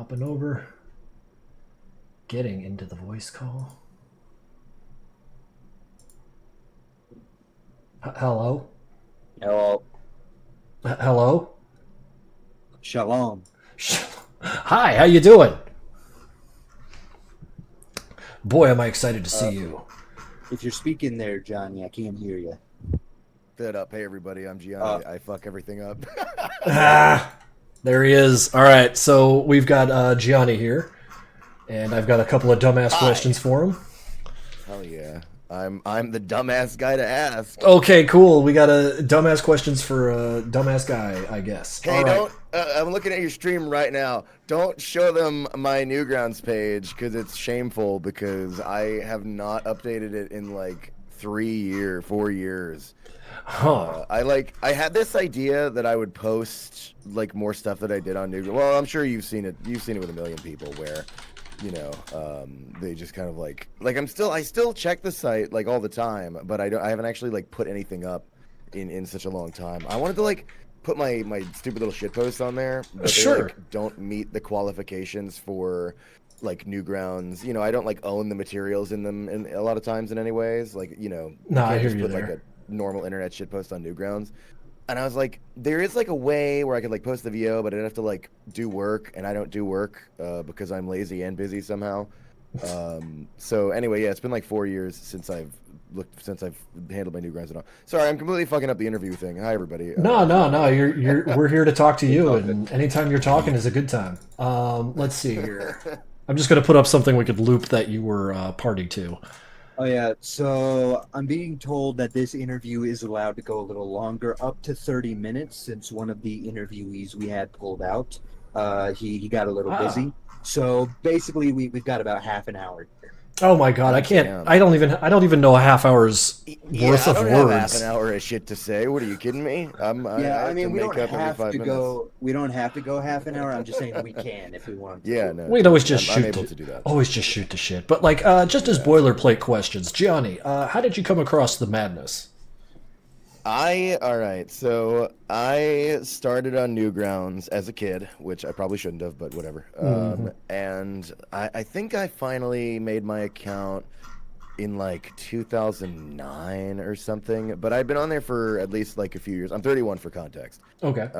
hopping over, getting into the voice call. Hello? Hello. Hello? Shalom. Hi, how you doing? Boy, am I excited to see you. If you're speaking there, Johnny, I can't hear you. Fit up. Hey everybody, I'm Gianni. I fuck everything up. Ah, there he is. All right, so we've got Gianni here, and I've got a couple of dumbass Hi. questions for him. Hell yeah. I'm the dumbass guy to ask. Okay, cool. We got a dumbass questions for a dumbass guy, I guess. Hey, All right. don't. I'm looking at your stream right now. Don't show them my Newgrounds page because it's shameful. Because I have not updated it in like 4 years. Huh. I had this idea that I would post like more stuff that I did on Newgrounds. Well, I'm sure you've seen it. You've seen it with a million people where, they just kind of like I still check the site like all the time, but I haven't actually like put anything up in such a long time. I wanted to like put my stupid little shit posts on there, but Sure. they like don't meet the qualifications for like Newgrounds. I don't like own the materials in them, and a lot of times in any ways, like you Nah, I can't hear just you put like there. a normal internet shit post on Newgrounds. And I was like, there is like a way where I could like post the VO, but I'd have to like do work, and I don't do work because I'm lazy and busy somehow. So anyway, yeah, it's been like 4 years since I've handled my Newgrounds and all. Sorry, I'm completely fucking up the interview thing. Hi everybody. No. We're here to talk to you, all and anytime you're talking is a good time. Let's see here. I'm just gonna put up something we could loop that you were party to. Oh yeah, so I'm being told that this interview is allowed to go a little longer, up to 30 minutes, since one of the interviewees we had pulled out. He got a little Ah. busy. So basically we've got about half an hour here. Oh my god, I God can't. damn. I don't even know a half hour's worth Yeah, I of don't have half an words. hour of shit to say. What are you kidding me? Yeah, I I have mean to we make don't up every have 5 to minutes. go half an hour. I'm just saying we can if we want to. Yeah, no. We can always totally. just I'm shoot. able to do that. Always just shoot the shit. But like, just as boilerplate questions, Gianni, how did you come across the madness? All right. So I started on Newgrounds as a kid, which I probably shouldn't have, but whatever. And I think I finally made my account in like 2009 or something, but I've been on there for at least like a few years. I'm 31 for context. Okay.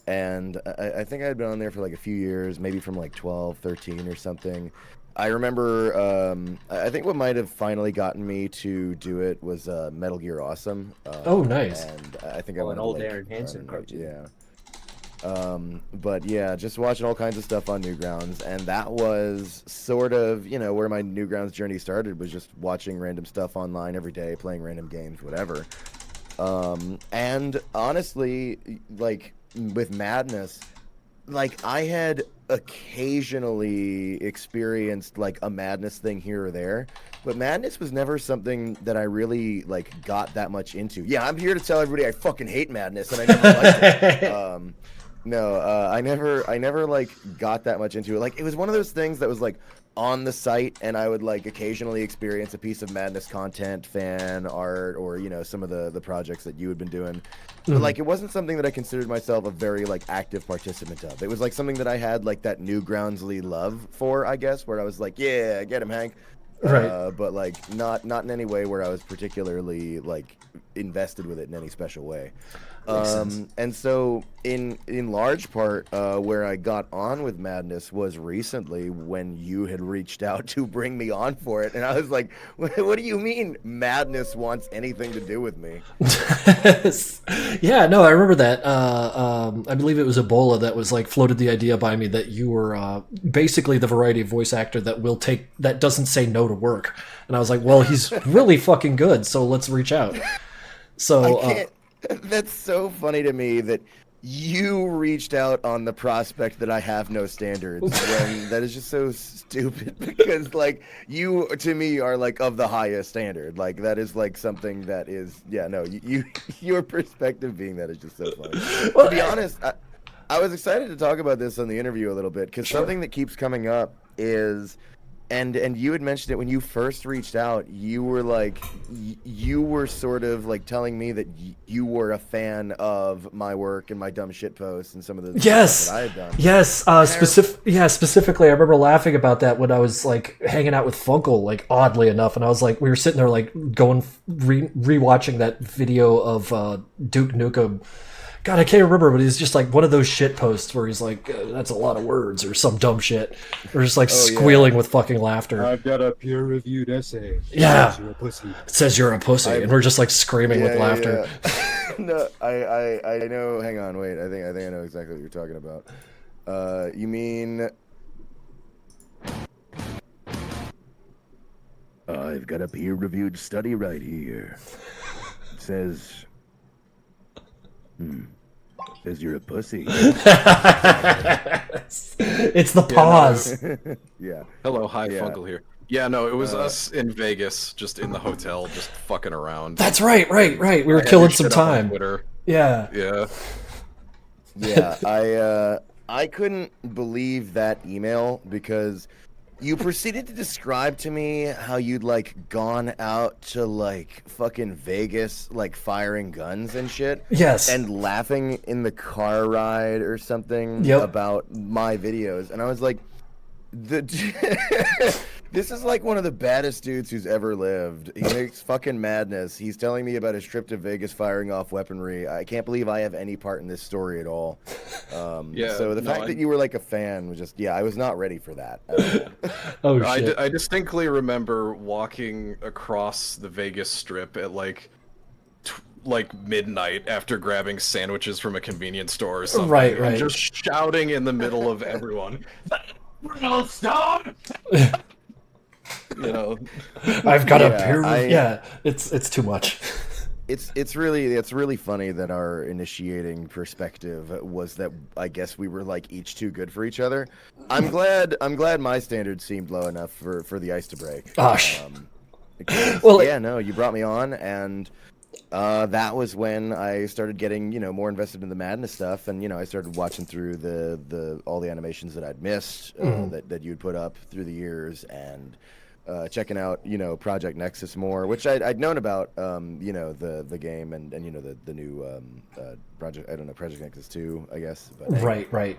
And I think I'd been on there for like a few years, maybe from like 12, 13 or something. I remember, I think what might have finally gotten me to do it was Metal Gear Awesome. Oh, nice. And I think I Oh, went an to old like, Aaron Hansen cartoon. yeah. But yeah, just watching all kinds of stuff on Newgrounds, and that was sort of, where my Newgrounds journey started, was just watching random stuff online every day, playing random games, whatever. And honestly, like with Madness, like I had occasionally experienced like a Madness thing here or there, but Madness was never something that I really like got that much into. Yeah, I'm here to tell everybody I fucking hate Madness, and I never liked it. No, I never like got that much into it. Like it was one of those things that was like on the site, and I would like occasionally experience a piece of Madness content, fan art, or some of the projects that you had been doing. But like it wasn't something that I considered myself a very like active participant of. It was like something that I had like that Newgroundsly love for, I guess, where I was like, yeah, get him, Hank. Right. But like not in any way where I was particularly like invested with it in any special way. Makes sense. And so in large part, where I got on with Madness was recently when you had reached out to bring me on for it, and I was like, "What do you mean Madness wants anything to do with me?" Yeah, no, I remember that. I believe it was Ebola that was like floated the idea by me that you were basically the variety voice actor that doesn't say no to work, and I was like, well, he's really fucking good, so let's reach out. So I can't. That's so funny to me that you reached out on the prospect that I have no standards when that is just so stupid, because like you to me are like of the highest standard. Like that is like something that is, yeah, no, your perspective being that is just so funny. Well, To be honest, I was excited to talk about this on the interview a little bit, because something that keeps coming up is And you had mentioned it when you first reached out. You were like, you were sort of like telling me that you were a fan of my work and my dumb shit posts and some of the Yes, stuff that I had done. yes. Specifically, I remember laughing about that when I was like hanging out with Funkle, like oddly enough, and I was like, we were sitting there like going rewatching that video of Duke Nukem. God, I can't remember, but he's just like one of those shit posts where he's like, "That's a lot of words" or some dumb shit, or just like squealing with fucking laughter. I've got a peer-reviewed essay. Yeah. You're a pussy. It says you're a pussy, and we're just like screaming with laughter. Yeah. No, I know. Hang on, wait. I think I know exactly what you're talking about. You mean? I've got a peer-reviewed study right here. It says, says you're a pussy. It's the pause. Yeah. Hello, hi, Yeah. Funkle here. Yeah, no, it was us in Vegas, just in the hotel, just fucking around. That's right. We were I had killing your some shit up on time. Twitter. Yeah. Yeah. Yeah, I couldn't believe that email because you proceeded to describe to me how you'd like gone out to like fucking Vegas, like firing guns and shit. Yes. And laughing in the car ride or something Yep. about my videos. And I was like, this is like one of the baddest dudes who's ever lived. He makes fucking madness. He's telling me about his trip to Vegas firing off weaponry. I can't believe I have any part in this story at all. Yeah, So the no, fact that you were like a fan was just, I was not ready for that at all. Oh shit. I distinctly remember walking across the Vegas Strip at like midnight after grabbing sandwiches from a convenience store or something. Right. And just shouting in the middle of everyone. Stop! You know, I've got a Yeah, peer. Yeah, it's too much. It's really funny that our initiating perspective was that I guess we were like each too good for each other. I'm glad my standards seemed low enough for the ice to break. Gosh. Because, Well, you brought me on, and that was when I started getting more invested in the madness stuff, and I started watching through the all the animations that I'd missed that you'd put up through the years, and checking out Project Nexus more, which I'd known about the game and the new Project Nexus 2, I guess. But anyway, Right.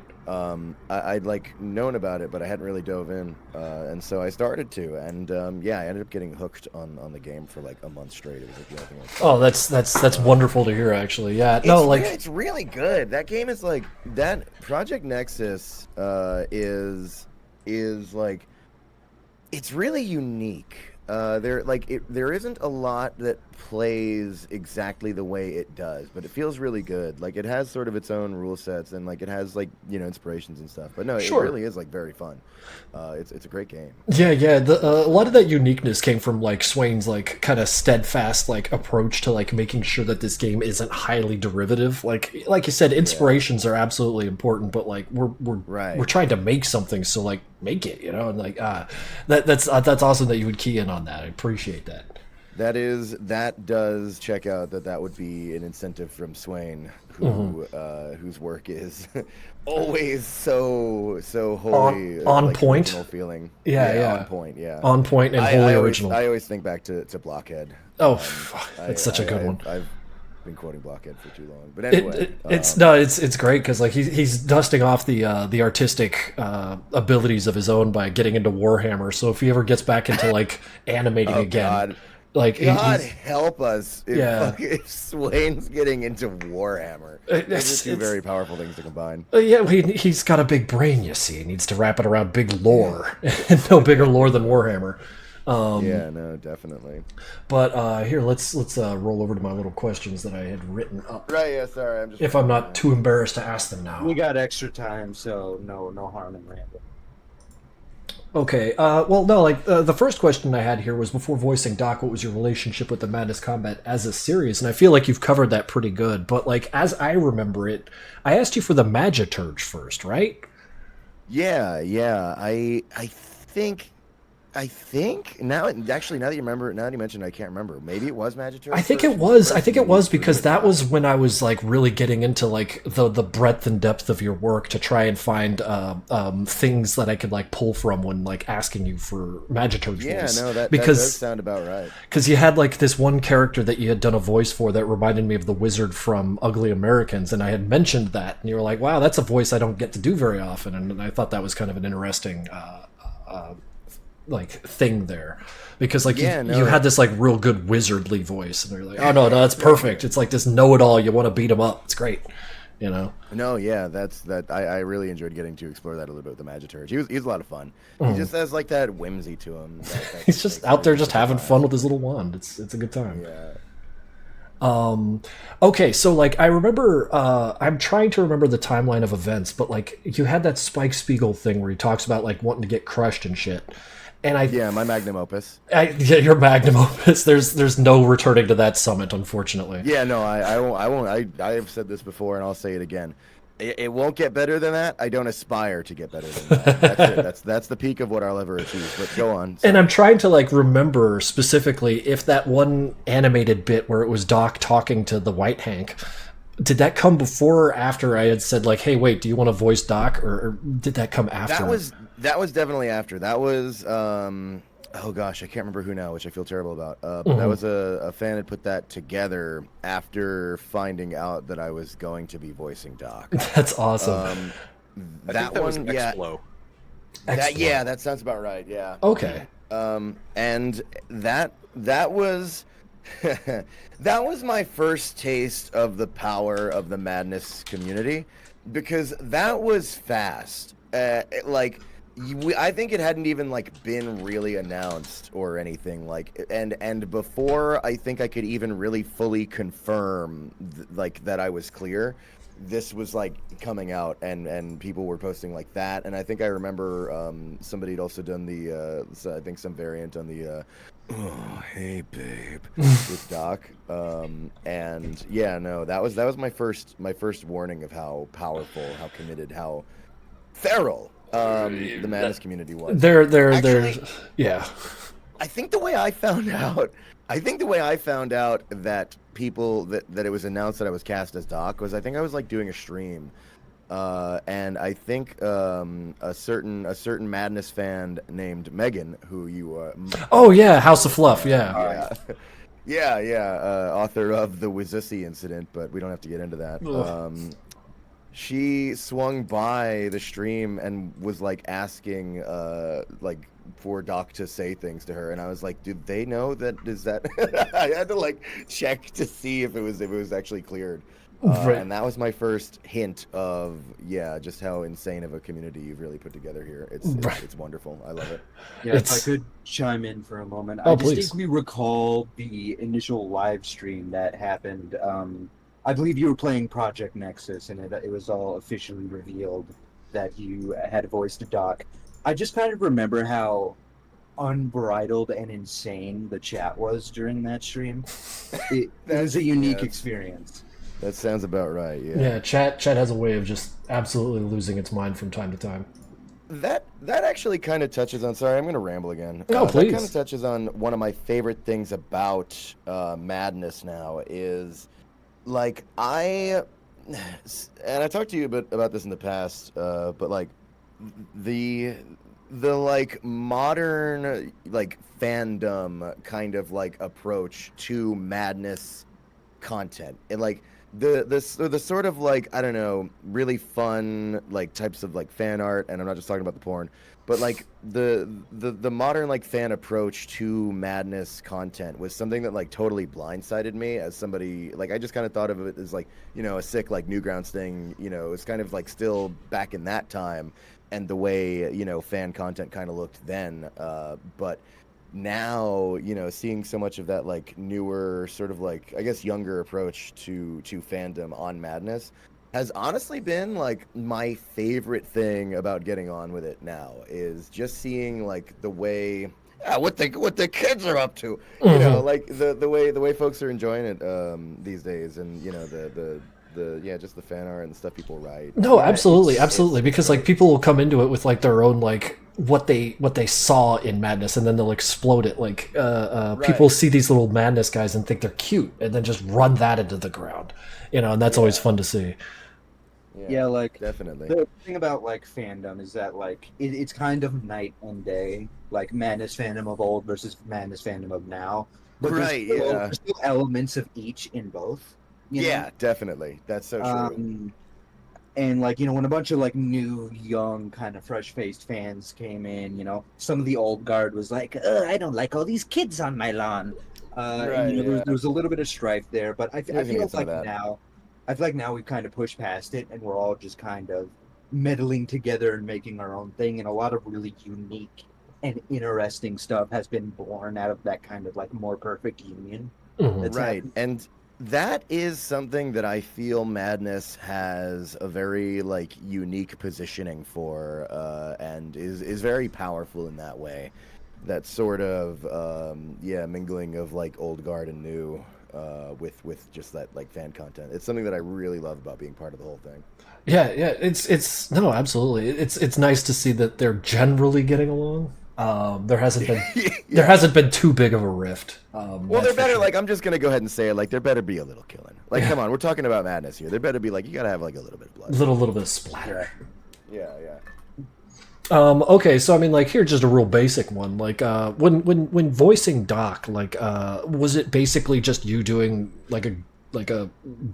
I'd like known about it, but I hadn't really dove in, and so I started to, and I ended up getting hooked on the game for like a month straight. It was like the only thing I was Oh, that's wonderful to hear. Actually, yeah. No, it's really good. That game is like that. Project Nexus is like, it's really unique. There isn't a lot that plays exactly the way it does, but it feels really good. Like it has sort of its own rule sets, and like it has like inspirations and stuff. But no, Sure. it really is like very fun. It's a great game. Yeah. A lot of that uniqueness came from like Swain's like kind of steadfast like approach to like making sure that this game isn't highly derivative. Like you said, inspirations are absolutely important, but like we're trying to make something, so like make it, and like that's awesome that you would key in on that. I appreciate that. That does check out that would be an incentive from Swain, whose work is always so wholly on point. original feeling. Yeah. On point. Yeah, On point and wholly original. I always think back to Blockhead. Oh, that's such a good one. I've been quoting Blockhead for too long, but anyway, it's great because like he's dusting off the artistic abilities of his own by getting into Warhammer. So if he ever gets back into like animating again, God. like God he's, help us if Swain's getting into Warhammer. Those are two very powerful things to combine. he's got a big brain. You see, he needs to wrap it around big lore, and no bigger lore than Warhammer. No, definitely. But here, let's roll over to my little questions that I had written up. Right, yeah, sorry. I'm just If I'm not too embarrassed to ask them now. We got extra time, so no harm in random. Okay, well, no, like, the first question I had here was, before voicing Doc, what was your relationship with the Madness Combat as a series? And I feel like you've covered that pretty good, but, like, as I remember it, I asked you for the Magiturge first, right? Yeah, I think I think now that you remember, now that you mentioned, I can't remember. Maybe it was Magiturk. I think it was. I think it was because that was when I was like really getting into like the breadth and depth of your work to try and find things that I could like pull from when like asking you for Magiturk's Yeah, voice. no, that because does sound about right. because you had like this one character that you had done a voice for that reminded me of the wizard from Ugly Americans, and I had mentioned that, and you were like, "Wow, that's a voice I don't get to do very often," and I thought that was kind of an interesting. Like thing there, because like Yeah, you no. had this like real good wizardly voice, and they're like, oh no, that's perfect. It's like this know-it-all. You want to beat him up. It's great, you know. No, yeah, that's that. I really enjoyed getting to explore that a little bit with the Magiturk. He's a lot of fun. He just has like that whimsy to him. He's just out there just having fun with his little wand. It's a good time. Yeah. Okay, so like I remember, I'm trying to remember the timeline of events, but like you had that Spike Spiegel thing where he talks about like wanting to get crushed and shit. And Yeah, my magnum opus. yeah, your magnum opus. There's no returning to that summit, unfortunately. Yeah, no, I won't. I have said this before, and I'll say it again. It won't get better than that. I don't aspire to get better than that. That's it. That's the peak of what I'll ever achieve. But go on. And I'm trying to like remember specifically if that one animated bit where it was Doc talking to the White Hank, did that come before or after I had said like, hey, wait, do you want to voice Doc, or did that come after? That was definitely after. That was oh gosh, I can't remember who now, which I feel terrible about. But that was a fan had put that together after finding out that I was going to be voicing Doc. That's awesome. I That think that was one, yeah, X-Flow. that sounds about right. Yeah. Okay. And that was that was my first taste of the power of the Madness community, because that was fast. I think it hadn't even like been really announced or anything, like, and before I think I could even really fully confirm like that I was clear, this was like coming out, and people were posting like that. And I think I remember somebody had also done I think some variant on the oh hey babe with Doc. And yeah, no, that was my first warning of how powerful, how committed, how feral the Madness community was. They're yeah. I think the way I found out that people that it was announced that I was cast as Doc was, I think I was like doing a stream, and I think a certain Madness fan named Megan, who you Oh yeah, House of Fluff. Yeah. yeah, author of the Wizussi incident, but we don't have to get into that. She swung by the stream and was like asking like for Doc to say things to her, and I was like, did they know that? Is that I had to like check to see if it was actually cleared. Right. And that was my first hint of just how insane of a community you've really put together here. It's wonderful. I love it. Yeah, if I could chime in for a moment. Oh, I please. distinctly recall the initial live stream that happened. I believe you were playing Project Nexus, and it was all officially revealed that you had voiced Doc. I just kind of remember how unbridled and insane the chat was during that stream. It was a unique experience. That sounds about right. Yeah. Yeah, chat has a way of just absolutely losing its mind from time to time. That actually kind of touches on. Sorry, I'm going to ramble again. No, please. That kind of touches on one of my favorite things about Madness now is, like, and I talked to you about this in the past, but like the like modern like fandom kind of like approach to Madness content, and like the sort of like, I don't know, really fun like types of like fan art, and I'm not just talking about the porn, but like the modern like fan approach to Madness content was something that like totally blindsided me as somebody, like, I just kind of thought of it as like, you know, a sick like Newgrounds thing, you know. It's kind of like still back in that time and the way, you know, fan content kind of looked then, but now, you know, seeing so much of that like newer sort of like, I guess, younger approach to fandom on Madness has honestly been like my favorite thing about getting on with it now, is just seeing like the way what the kids are up to, you know, like the way folks are enjoying it these days, and you know the just the fan art and the stuff people write. No, Yeah, absolutely, it's because like people will come into it with like their own like what they saw in Madness, and then they'll explode it. Like Right. people see these little Madness guys and think they're cute, and then just run that into the ground. And that's always fun to see. Yeah, like definitely. the thing about like fandom is that like it's kind of night and day, like Madness fandom of old versus Madness fandom of now. But Right, there's still elements of each in both. You know? Yeah, definitely. That's so true. And like, when a bunch of like new, young, kind of fresh-faced fans came in, some of the old guard was like, I don't like all these kids on my lawn. Right, there was a little bit of strife there, but I Yeah, I think feel it's some like of that. now, I feel like now we've kind of pushed past it, and we're all just kind of meddling together and making our own thing, and a lot of really unique and interesting stuff has been born out of that kind of like more perfect union. Mhm. That's Right. happened. And that is something that I feel Madness has a very like unique positioning for, and is very powerful in that way. That sort of mingling of like old guard and new, with just that like fan content. It's something that I really love about being part of the whole thing. Yeah, it's no, absolutely. It's nice to see that they're generally getting along. There hasn't been there hasn't been too big of a rift. Well, that's they're for better. sure. Like, I'm just gonna go ahead and say it. Like, there better be a little killing. Like, come on, we're talking about Madness here. There better be like, you gotta have like a little bit of blood. little bit of splatter. Yeah. Okay, so I mean, like, here's just a real basic one. Like, when voicing Doc, like, was it basically just you doing like a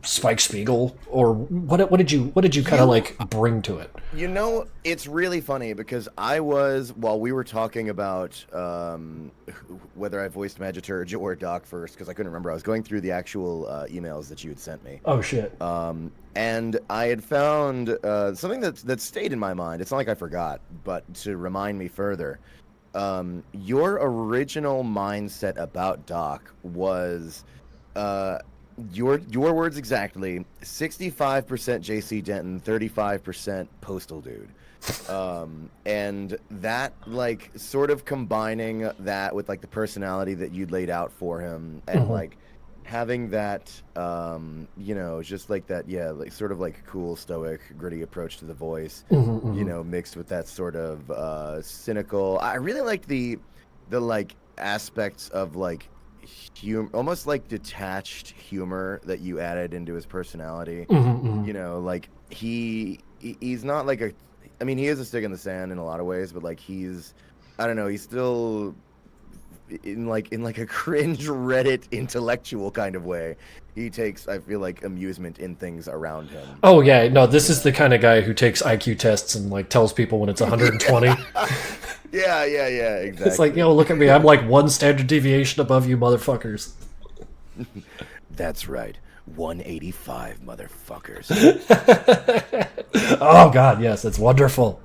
Spike Spiegel, or what did you kind of like bring to it? You know, it's really funny because while we were talking about whether I voiced Magiturge or Doc first, because I couldn't remember, I was going through the actual emails that you had sent me. Oh shit. And I had found something that stayed in my mind. It's not like I forgot, but to remind me further, your original mindset about Doc was your words exactly: 65% JC Denton, 35% Postal Dude. And that, like, sort of combining that with like the personality that you'd laid out for him, and like having that just like that, like sort of like cool, stoic, gritty approach to the voice, mixed with that sort of cynical. I really liked the like aspects of like humor, almost like detached humor that you added into his personality. Like he's not like he is a stick in the sand in a lot of ways, but like he's still in like a cringe Reddit intellectual kind of way. He takes, I feel like, amusement in things around him. Oh yeah, no, this is the kind of guy who takes IQ tests and like tells people when it's 120. Yeah, exactly. It's like, look at me, I'm like one standard deviation above you motherfuckers. That's right. 185 motherfuckers. Oh god, yes, it's wonderful.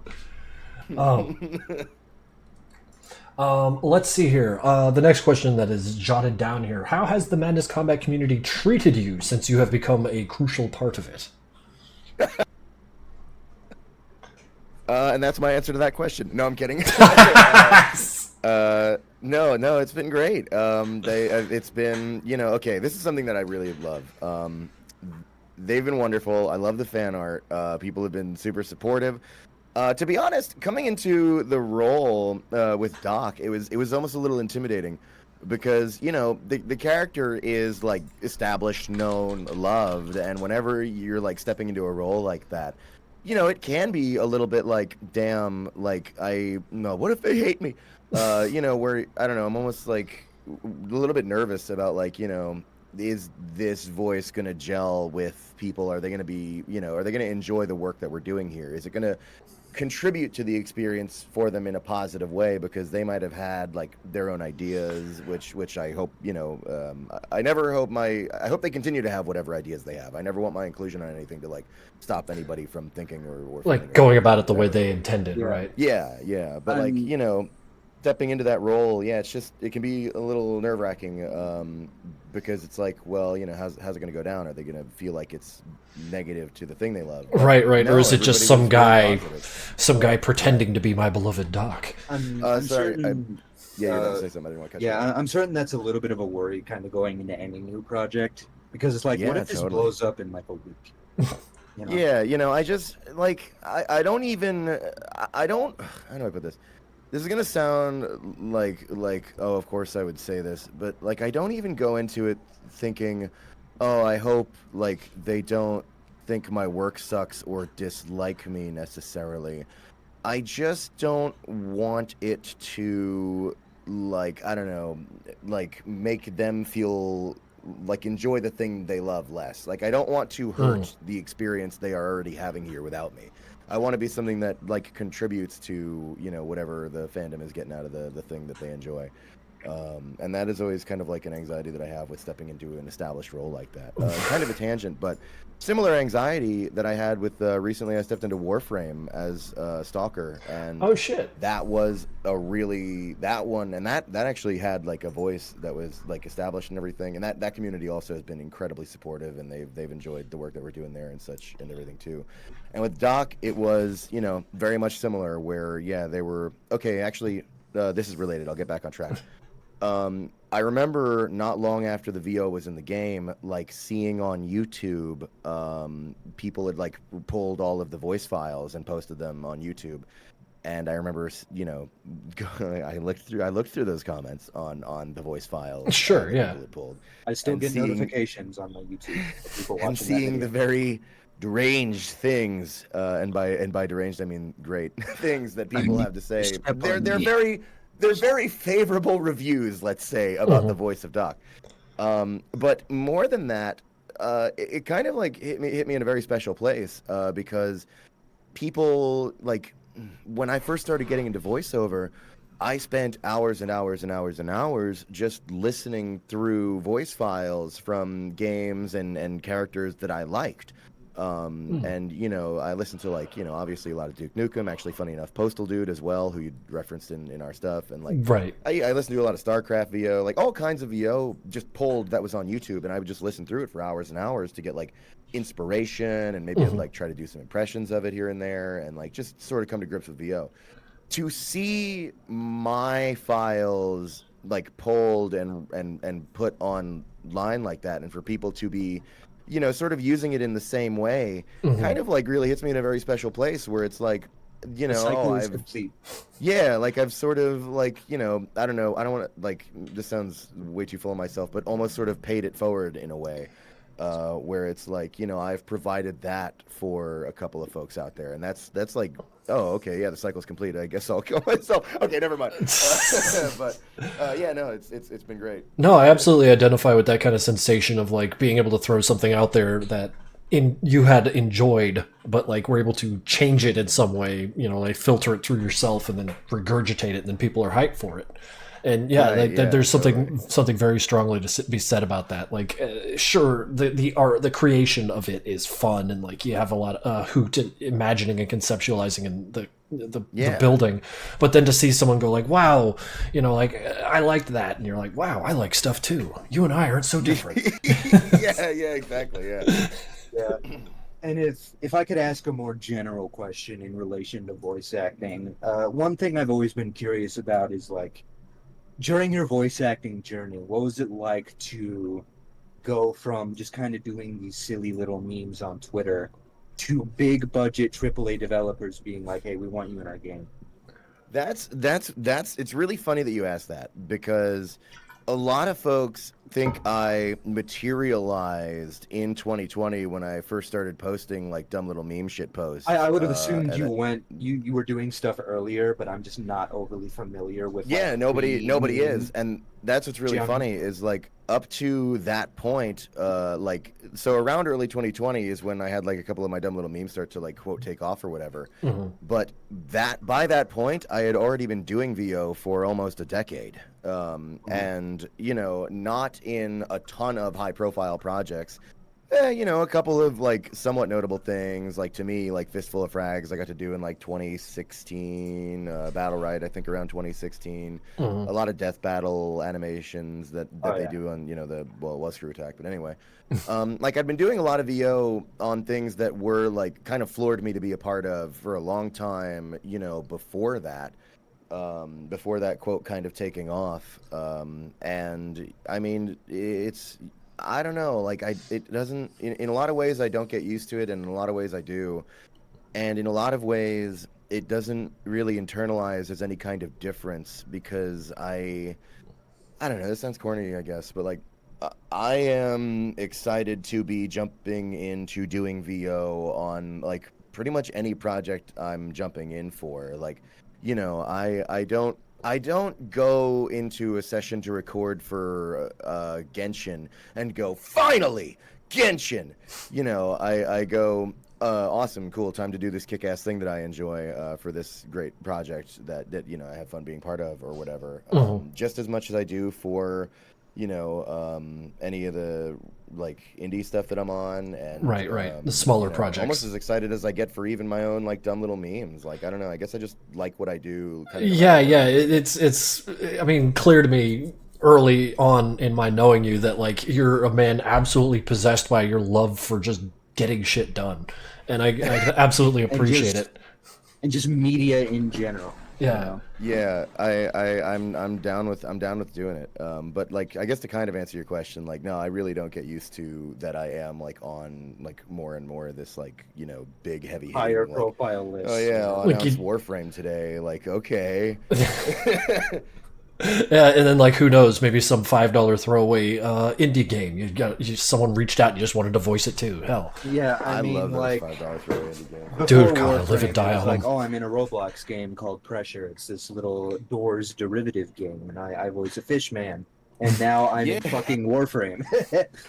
Let's see here. The next question that is jotted down here: how has the Madness Combat community treated you since you have become a crucial part of it? And that's my answer to that question. No, I'm kidding. No, it's been great. It's been, okay, this is something that I really love. They've been wonderful. I love the fan art. People have been super supportive. To be honest, coming into the role with Doc, it was almost a little intimidating because, the character is like established, known, loved, and whenever you're like stepping into a role like that, it can be a little bit like, damn, like, what if they hate me? Where, I don't know, I'm almost like a little bit nervous about like, is this voice going to gel with people? Are they going to be, are they going to enjoy the work that we're doing here? Is it going to contribute to the experience for them in a positive way, because they might have had like their own ideas, which I hope, I hope they continue to have whatever ideas they have. I never want my inclusion on anything to like stop anybody from thinking or Like going about it the way they intended, right? Yeah. But like, stepping into that role, it can be a little nerve-wracking, because it's like, well, how's it going to go down? Are they going to feel like it's negative to the thing they love? But Right. no, Or is it just some everybody was guy, really positive. pretending to be my beloved Doc? I'm Sorry, certain. Yeah, you're gonna say something. I didn't want to cut you off. Yeah, I'm certain that's a little bit of a worry kind of going into any new project, because it's like, Yeah, what if this totally. blows up in like a week? You know? Yeah, I just like I don't even I don't how do I put this? This is gonna sound like oh, of course I would say this, but like I don't even go into it thinking, oh, I hope like they don't think my work sucks or dislike me necessarily. I just don't want it to, like, I don't know, like make them feel like enjoy the thing they love less. Like, I don't want to hurt the experience they are already having here without me. I want to be something that like contributes to, whatever the fandom is getting out of the thing that they enjoy. And that is always kind of like an anxiety that I have with stepping into an established role like that. Kind of a tangent, but similar anxiety that I had with recently I stepped into Warframe as Stalker, and Oh shit. that was that one, and that actually had like a voice that was like established and everything, and that community also has been incredibly supportive, and they've enjoyed the work that we're doing there and such and everything too. And with Doc, it was very much similar, where they were okay. Actually, this is related. I'll get back on track. I remember not long after the VO was in the game, like seeing on YouTube, people had like pulled all of the voice files and posted them on YouTube. And I remember, I looked through those comments on the voice files. Sure, that yeah. people had pulled, I still and get seeing- notifications on my YouTube of people watching and that seeing video. the very deranged things, and by deranged I mean great things that people have to say. step They're on they're me. very favorable reviews, let's say, about the voice of Doc. But more than that, it kind of like hit me in a very special place, because people, like, when I first started getting into voiceover, I spent hours and hours and hours and hours just listening through voice files from games and characters that I liked. And I listened to, like, obviously a lot of Duke Nukem, actually, funny enough, Postal Dude as well, who you referenced in our stuff, and like Right. I listened to a lot of StarCraft VO, like all kinds of VO just pulled that was on YouTube, and I would just listen through it for hours and hours to get like inspiration, and maybe I'd like try to do some impressions of it here and there, and like just sort of come to grips with VO. To see my files like pulled and put online like that, and for people to be sort of using it in the same way, kind of like really hits me in a very special place, where it's like, The cycle is complete. yeah, like I've sort of like, I don't know, I don't want to, like, this sounds way too full of myself, but almost sort of paid it forward in a way, where it's like, I've provided that for a couple of folks out there, and that's like, oh, okay, yeah, the cycle's complete. I guess I'll kill myself. Okay, never mind. But yeah, no, it's been great. No, I absolutely identify with that kind of sensation of like being able to throw something out there that you had enjoyed, but like were able to change it in some way, like filter it through yourself and then regurgitate it, and then people are hyped for it. And yeah, Right, like yeah, there's totally. something very strongly to be said about that. Like, sure, the art, the creation of it is fun, and like you have a lot of hoot in imagining and conceptualizing and the building. But then to see someone go like, "Wow," like I liked that, and you're like, "Wow, I like stuff too. You and I aren't so different." yeah, exactly, yeah. Yeah. And if I could ask a more general question in relation to voice acting, one thing I've always been curious about is like, during your voice acting journey, what was it like to go from just kind of doing these silly little memes on Twitter to big budget AAA developers being like, "Hey, we want you in our game"? That's it's really funny that you asked that, because a lot of folks think I materialized in 2020 when I first started posting like dumb little meme shit posts. I would have assumed and you were doing stuff earlier, but I'm just not overly familiar with. yeah, like, nobody pre-meme. is, and that's what's really Jump. funny is like up to that point, like so around early 2020 is when I had like a couple of my dumb little memes start to like quote take off or whatever. But by that point, I had already been doing VO for almost a decade, and not in a ton of high profile projects. A couple of like somewhat notable things, like to me, like Fistful of Frags I got to do in like 2016, Battle Right I think around 2016, a lot of death battle animations that they do on it was Screw Attack, but anyway, like I'd been doing a lot of VO on things that were like kind of floored me to be a part of for a long time, before that quote kind of taking off, and I mean it's I don't know. Like it doesn't. In a lot of ways, I don't get used to it, and in a lot of ways, I do. And in a lot of ways, it doesn't really internalize as any kind of difference because I don't know. This sounds corny, I guess, but like, I am excited to be jumping into doing VO on like pretty much any project I'm jumping in for. Like, you know, I don't go into a session to record for Genshin and go, finally Genshin. You know, I go, awesome, cool, time to do this kick-ass thing that I enjoy for this great project that you know I have fun being part of or whatever. Just as much as I do for, you know, any of the like indie stuff that I'm on, and Right, the smaller you know, projects. almost as excited as I get for even my own like dumb little memes. Like, I don't know, I guess I just like what I do. Kind of Yeah, yeah. It's. I mean, clear to me early on in my knowing you that like you're a man absolutely possessed by your love for just getting shit done, and I absolutely appreciate just- it. And just media in general. you Yeah. know? Yeah, I'm down with doing it. But like, I guess to kind of answer your question, like, no, I really don't get used to that. I am like on like more and more of this like, you know, big heavy Higher hitting, like, profile list. oh yeah, I'll Like announce you- Warframe today. Like, okay. Yeah, and then like who knows, maybe some $5 throwaway indie game. Someone reached out and you just wanted to voice it too. Hell, Yeah, I I mean, love those like, $5 for indie games. before Dude, God, I live and Warframe, die it was on like, them. oh, I'm in a Roblox game called Pressure. It's this little Doors derivative game, and I voice a fish man. And now I'm in Yeah. fucking Warframe.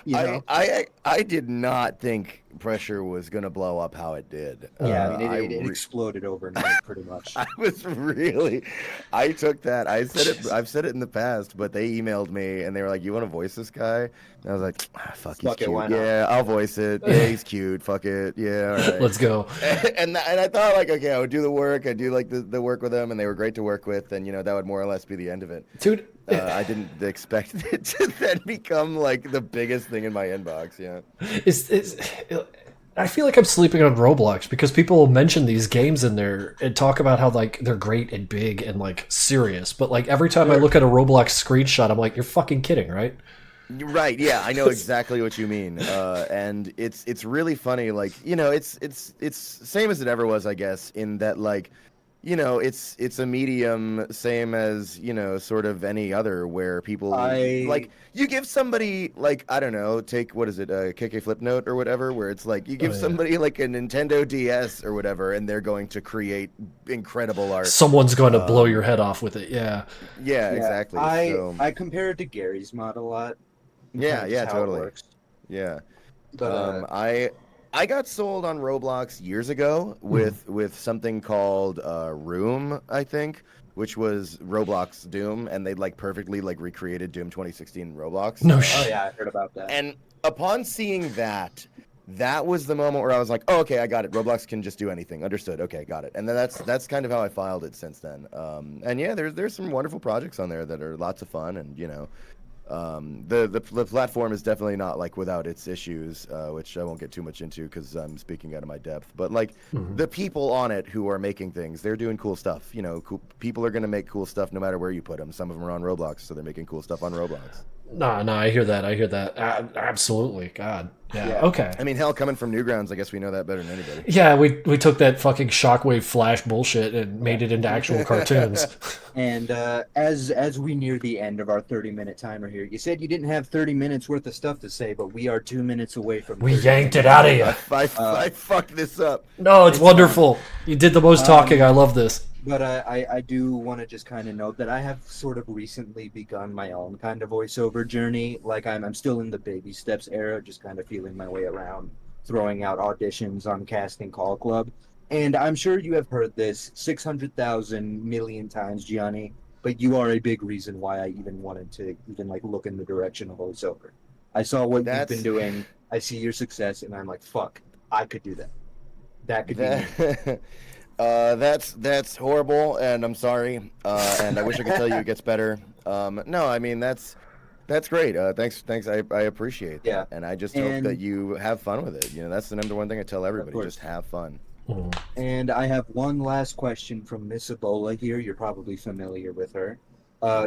you know? I did not think Pressure was gonna blow up how it did. Yeah, I mean, it re- exploded overnight, pretty much. I was really, I took that. I've said it in the past, but they emailed me and they were like, "You want to voice this guy?" And I was like, "Fuck, he's Fuck it, cute. why not?" Yeah, I'll voice it. Yeah, he's cute. Fuck it. Yeah, all right." let's go. And I thought like, okay, I would do the work. I'd do like the work with them, and they were great to work with, and you know that would more or less be the end of it. Dude, I didn't expect it to then become like the biggest thing in my inbox. Yeah. I feel like I'm sleeping on Roblox because people will mention these games in there and talk about how like they're great and big and like serious, but like every time I look at a Roblox screenshot, I'm like, you're fucking kidding, right? Right, yeah, I know exactly what you mean, and it's really funny. Like, you know, it's same as it ever was, I guess, in that like, you know, it's a medium same as, you know, sort of any other where people like you give somebody like, I don't know, take what is it, KK Flipnote or whatever, where it's like you give somebody like a Nintendo DS or whatever, and they're going to create incredible art. Someone's going to blow your head off with it. Yeah. Yeah, exactly. So, I compare it to Gary's mod a lot. yeah, Just yeah, how it totally. works. Yeah. But I got sold on Roblox years ago with something called Room, I think, which was Roblox Doom, and they like perfectly like recreated Doom 2016 in Roblox. No oh shit. yeah, I heard about that. And upon seeing that, that was the moment where I was like, oh, okay, I got it. Roblox can just do anything. Understood. Okay, got it. And then that's kind of how I filed it since then. And yeah, there's some wonderful projects on there that are lots of fun, and you know. The platform is definitely not like without its issues, which I won't get too much into because I'm speaking out of my depth. But like the people on it who are making things, they're doing cool stuff. You know, people are gonna make cool stuff no matter where you put them. Some of them are on Roblox, so they're making cool stuff on Roblox. No, I hear that. Absolutely. God. Yeah. Yeah. Okay. I mean, hell, coming from Newgrounds, I guess we know that better than anybody. Yeah, we took that fucking Shockwave Flash bullshit and made it into actual cartoons. And as we near the end of our 30-minute timer here, you said you didn't have 30 minutes worth of stuff to say, but we are 2 minutes away from. We 30 yanked it minutes. out of you. I fucked this up. No, it's wonderful. You did the most talking. I love this. But I do want to just kind of note that I have sort of recently begun my own kind of voiceover journey. Like I'm still in the baby steps era, just kind of feeling my way around, throwing out auditions on Casting Call Club. And I'm sure you have heard this 600,000 million times, Gianni, but you are a big reason why I even wanted to even like look in the direction of voiceover. I saw what you've been doing. I see your success, and I'm like, fuck, I could do that. That could be me. That's horrible, and I'm sorry. And I wish I could tell you it gets better. No, I mean that's great. Thanks. I appreciate that. Yeah. And I just hope that you have fun with it. You know, that's the number one thing I tell everybody. course. Just have fun. And I have one last question from Miss Ebola here. You're probably familiar with her.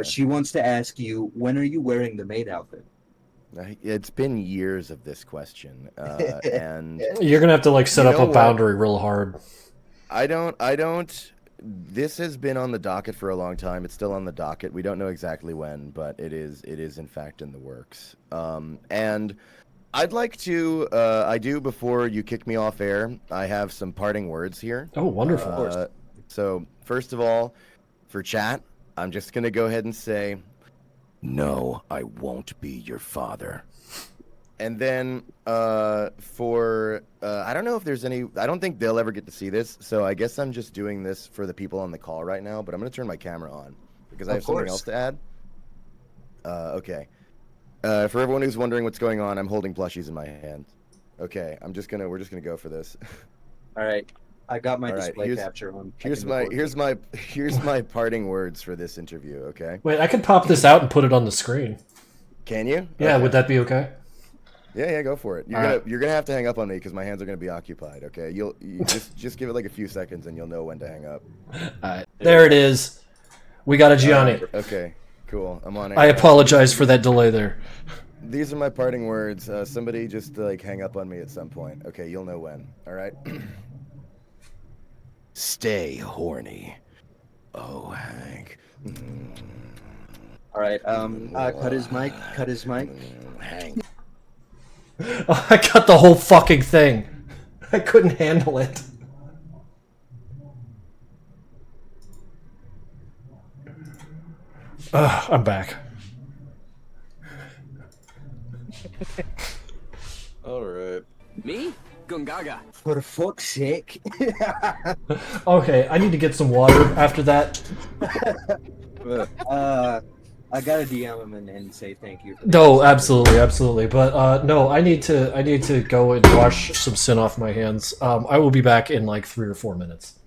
She wants to ask you, when are you wearing the maid outfit? It's been years of this question, and You're gonna have to like set You up know a what? boundary real hard. I don't. This has been on the docket for a long time. It's still on the docket. We don't know exactly when, but it is in fact in the works. And I'd like to. I do before you kick me off air. I have some parting words here. Oh, wonderful. So first of all, for chat, I'm just gonna go ahead and say, no, I won't be your father. And then for I don't know if there's any. I don't think they'll ever get to see this, so I guess I'm just doing this for the people on the call right now. But I'm gonna turn my camera on because I have something else to add. Okay. For everyone who's wondering what's going on, I'm holding plushies in my hand. Okay, we're just gonna go for this. All right, I got my All right, display here's- capture on. I Here's can my record here's my parting words for this interview. Okay, Wait, I could pop this out and put it on the screen. can you? Yeah, Okay. would that be okay? Yeah, go for it. All right. You're gonna have to hang up on me because my hands are gonna be occupied. Okay, you just give it like a few seconds and you'll know when to hang up. Alright. There it is. We got a Gianni. Okay, cool. I'm on. I air. apologize for that delay there. These are my parting words. Somebody just like hang up on me at some point. Okay, you'll know when. All right. Stay horny. Oh, Hank. All right, cut his mic. Cut his mic. Hank. Oh, I got the whole fucking thing. I couldn't handle it. I'm back. All right. Me? Gungaga. For fuck's sake. Okay, I need to get some water after that. I gotta DM him and say thank you. No, absolutely. But no, I need to go and wash some sin off my hands. I will be back in like 3 or 4 minutes.